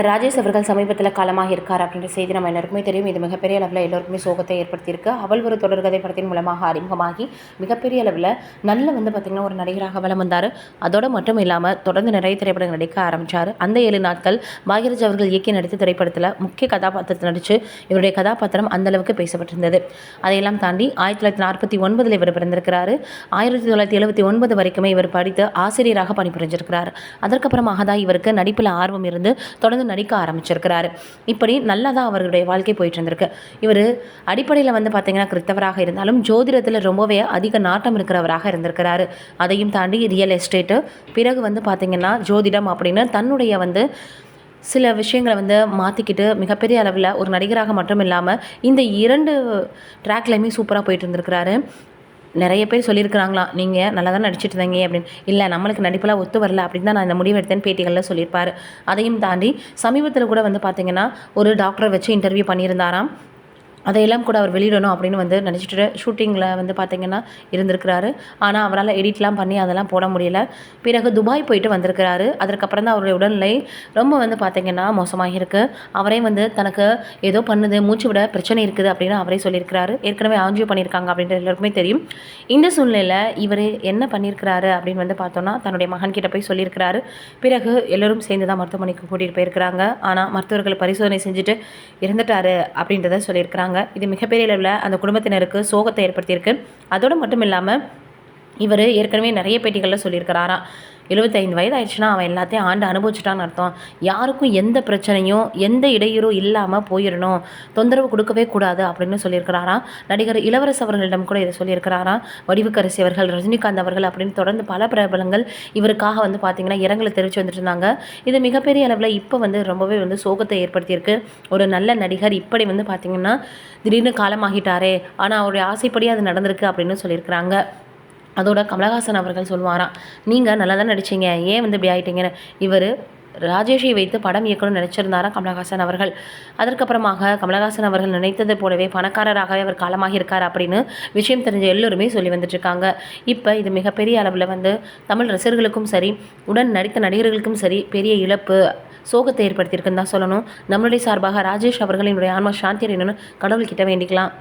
ராஜேஷ் அவர்கள் சமீபத்தில் காலமாக இருக்கார் அப்படின்ற செய்தி நம்ம எல்லாருக்குமே தெரியும். இது மிகப்பெரிய அளவில் எல்லோருக்குமே சோகத்தை ஏற்படுத்தியிருக்கு. அவள் ஒரு தொடர்கதை படத்தின் மூலமாக அறிமுகமாகி மிகப்பெரிய அளவில் நல்ல பார்த்திங்கன்னா ஒரு நடிகராக வலம் வந்தார். அதோடு மட்டும் இல்லாமல் தொடர்ந்து நிறைய திரைப்படங்கள் நடிக்க ஆரம்பித்தார். அந்த 7 நாட்கள் பாக்யராஜ் அவர்கள் இயக்கி நடித்த திரைப்படத்தில் முக்கிய கதாபாத்திரத்தை நடித்து இவருடைய கதாபாத்திரம் அந்தளவுக்கு பேசப்பட்டிருந்தது. அதையெல்லாம் தாண்டி 1949 இவர் பிறந்திருக்கிறாரு. 1979 வரைக்குமே இவர் படித்து ஆசிரியராக பணிபுரிஞ்சிருக்கிறார். அதற்கப்புறமாக தான் இவருக்கு நடிப்பில் ஆர்வம் இருந்து தொடர்ந்து நடிக்க ஆரம்பிச்சிருக்கிறாரு. இப்படி நல்லா தான் அவருடைய வாழ்க்கை போயிட்டு இருந்திருக்கு. இவர் அடிப்படையில் பார்த்தீங்கன்னா கிறிஸ்தவராக இருந்தாலும் ஜோதிடத்தில் ரொம்பவே அதிக நாட்டம் இருக்கிறவராக இருந்திருக்கிறாரு. அதையும் தாண்டி ரியல் எஸ்டேட்டு, பிறகு பார்த்தீங்கன்னா ஜோதிடம் அப்படின்னு தன்னுடைய சில விஷயங்களை மாற்றிக்கிட்டு மிகப்பெரிய அளவில் ஒரு நடிகராக மட்டும் இல்லாமல் இந்த 2 ட்ராக்லையுமே சூப்பராக போயிட்டு இருந்திருக்கிறாரு. நிறைய பேர் சொல்லியிருக்கிறாங்களாம், நீங்கள் நல்லா தான் நடிச்சிட்டு இருந்தீங்க அப்படின்னு. இல்லை, நம்மளுக்கு நடிப்பெல்லாம் ஒத்து வரல அப்படின்னு தான் நான் இந்த முடிவு எடுத்தேன்னு பேட்டிகளில் சொல்லியிருப்பார். அதையும் தாண்டி சமீபத்தில் கூட பார்த்தீங்கன்னா ஒரு டாக்டரை வச்சு இன்டர்வியூ பண்ணியிருந்தாராம். அதையெல்லாம் கூட அவர் வெளியிடணும் அப்படின்னு நினச்சிட்டு ஷூட்டிங்கில் பார்த்திங்கன்னா இருந்திருக்கிறாரு. ஆனால் அவரால் எடிட்லாம் பண்ணி அதெல்லாம் போட முடியல. பிறகு துபாய் போயிட்டு வந்திருக்கிறாரு. அதற்கப்புறம் தான் அவருடைய உடல்நிலை ரொம்ப பார்த்திங்கன்னா மோசமாக இருக்குது. அவரே தனக்கு ஏதோ பண்ணுது, மூச்சு விட பிரச்சனை இருக்குது அப்படின்னு அவரே சொல்லியிருக்கிறாரு. ஏற்கனவே ஆஞ்சியோ பண்ணியிருக்காங்க அப்படின்றது எல்லாருக்குமே தெரியும். இந்த சூழ்நிலையில் இவர் என்ன பண்ணியிருக்கிறாரு அப்படின்னு பார்த்தோன்னா தன்னுடைய மகன்கிட்ட போய் சொல்லியிருக்கிறாரு. பிறகு எல்லோரும் சேர்ந்து தான் மருத்துவமனைக்கு கூட்டிகிட்டு போயிருக்கிறாங்க. ஆனால் மருத்துவர்கள் பரிசோதனை செஞ்சுட்டு இறந்துட்டாரு அப்படின்றத சொல்லியிருக்கிறாங்க. இது மிகப்பெரிய அளவில் அந்த குடும்பத்தினருக்கு சோகத்தை ஏற்படுத்தியிருக்கு. அதோடு மட்டும் இல்லாமல் இவர் ஏற்கனவே நிறைய பேட்டிகளில் சொல்லியிருக்கிறாராம், 75 வயது ஆயிடுச்சுன்னா அவன் எல்லாத்தையும் ஆண்டு அனுபவிச்சுட்டான்னு அர்த்தம். யாருக்கும் எந்த பிரச்சனையும் எந்த இடையூறும் இல்லாமல் போயிடணும், தொந்தரவு கொடுக்கவே கூடாது அப்படின்னு சொல்லியிருக்கிறாராம். நடிகர் இளவரசு அவர்களிடம் கூட இதை சொல்லியிருக்கிறாராம். வடிவுக்கரசி அவர்கள், ரஜினிகாந்த் அவர்கள் அப்படின்னு தொடர்ந்து பல பிரபலங்கள் இவருக்காக பார்த்திங்கன்னா இரங்கலை தெரிவித்து வந்துட்டு இருந்தாங்க. இது மிகப்பெரிய அளவில் இப்போ ரொம்பவே சோகத்தை ஏற்படுத்தியிருக்கு. ஒரு நல்ல நடிகர் இப்படி பார்த்திங்கன்னா திடீர்னு காலமாகிட்டாரே, ஆனால் அவருடைய ஆசைப்படி அது நடந்திருக்கு அப்படின்னு சொல்லியிருக்கிறாங்க. அதோட கமலஹாசன் அவர்கள் சொல்லுவாராம், நீங்கள் நல்லா தான் நடிச்சிங்க, ஏன் இப்படி ஆகிட்டீங்கன்னு. இவர் ராஜேஷை வைத்து படம் இயக்கணும்னு நினச்சிருந்தாராம் கமலஹாசன் அவர்கள். அதற்கப்புறமாக கமலஹாசன் அவர்கள் நினைத்தது போலவே பணக்காரராகவே அவர் காலமாக இருக்கார் அப்படின்னு விஷயம் தெரிஞ்ச எல்லோருமே சொல்லி வந்துட்டுருக்காங்க. இப்போ இது மிகப்பெரிய அளவில் தமிழ் ரசிகர்களுக்கும் சரி, உடன் நடித்த நடிகர்களுக்கும் சரி பெரிய இழப்பு, சோகத்தை ஏற்படுத்தியிருக்குன்னு தான் சொல்லணும். நம்மளுடைய சார்பாக ராஜேஷ் அவர்களினுடைய ஆன்மா சாந்தி அடையணும்னு கடவுள்கிட்ட வேண்டிக்கலாம்.